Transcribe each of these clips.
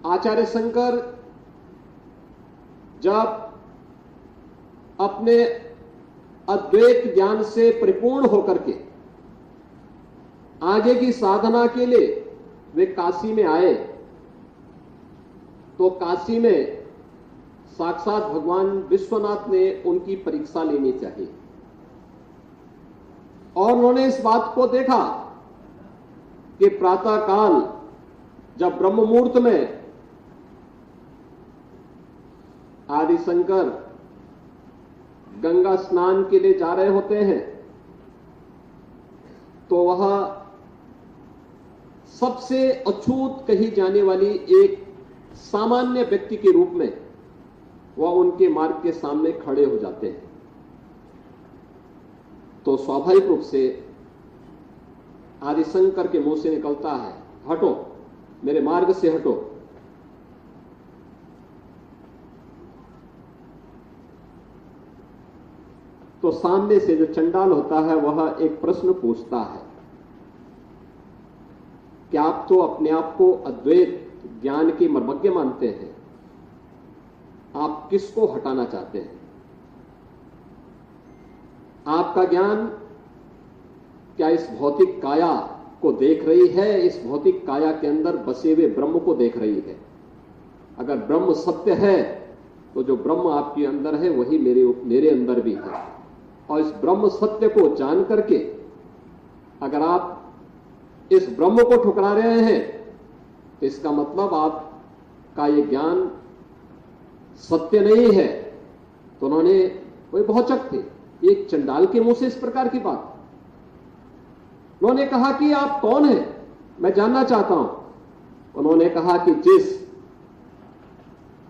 आचार्य शंकर जब अपने अद्वैत ज्ञान से परिपूर्ण होकर के आगे की साधना के लिए वे काशी में आए, तो काशी में साक्षात भगवान विश्वनाथ ने उनकी परीक्षा लेनी चाहिए और उन्होंने इस बात को देखा कि प्रातःकाल जब ब्रह्म मुहूर्त में आदि शंकर गंगा स्नान के लिए जा रहे होते हैं, तो वह सबसे अछूत कही जाने वाली एक सामान्य व्यक्ति के रूप में वह उनके मार्ग के सामने खड़े हो जाते हैं। तो स्वाभाविक रूप से आदि शंकर के मुंह से निकलता है, हटो, मेरे मार्ग से हटो। तो सामने से जो चंडाल होता है वह एक प्रश्न पूछता है कि आप तो अपने आप को अद्वैत ज्ञान के मर्मज्ञ मानते हैं, आप किसको हटाना चाहते हैं? आपका ज्ञान क्या इस भौतिक काया को देख रही है, इस भौतिक काया के अंदर बसे हुए ब्रह्म को देख रही है? अगर ब्रह्म सत्य है तो जो ब्रह्म आपके अंदर है वही मेरे अंदर भी है, और इस ब्रह्म सत्य को जान करके अगर आप इस ब्रह्म को ठुकरा रहे हैं तो इसका मतलब आपका ये ज्ञान सत्य नहीं है। तो उन्होंने, वही भौचक थे, एक चंडाल के मुंह से इस प्रकार की बात। उन्होंने कहा कि आप कौन हैं, मैं जानना चाहता हूं। उन्होंने कहा कि जिस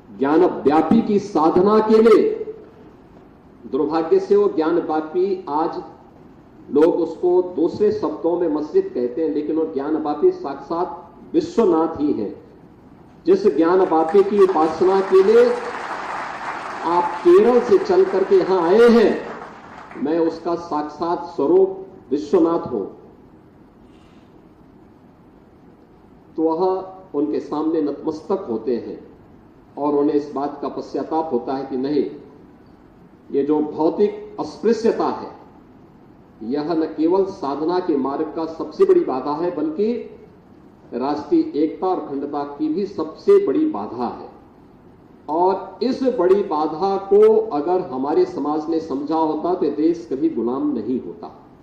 ज्ञान व्यापी की साधना के लिए, दुर्भाग्य से वो ज्ञान व्यापी आज लोग उसको दूसरे शब्दों में मस्जिद कहते हैं, लेकिन वो ज्ञान व्यापी साक्षात विश्वनाथ ही है। जिस ज्ञान व्यापी की उपासना के लिए आप केरल से चल करके यहां आए हैं, मैं उसका साक्षात स्वरूप विश्वनाथ हूं। तो वह उनके सामने नतमस्तक होते हैं और उन्हें इस बात का पश्चाताप होता है कि नहीं, ये जो भौतिक अस्पृश्यता है यह न केवल साधना के मार्ग का सबसे बड़ी बाधा है, बल्कि राष्ट्रीय एकता और अखंडता की भी सबसे बड़ी बाधा है। और इस बड़ी बाधा को अगर हमारे समाज ने समझा होता तो देश कभी गुलाम नहीं होता।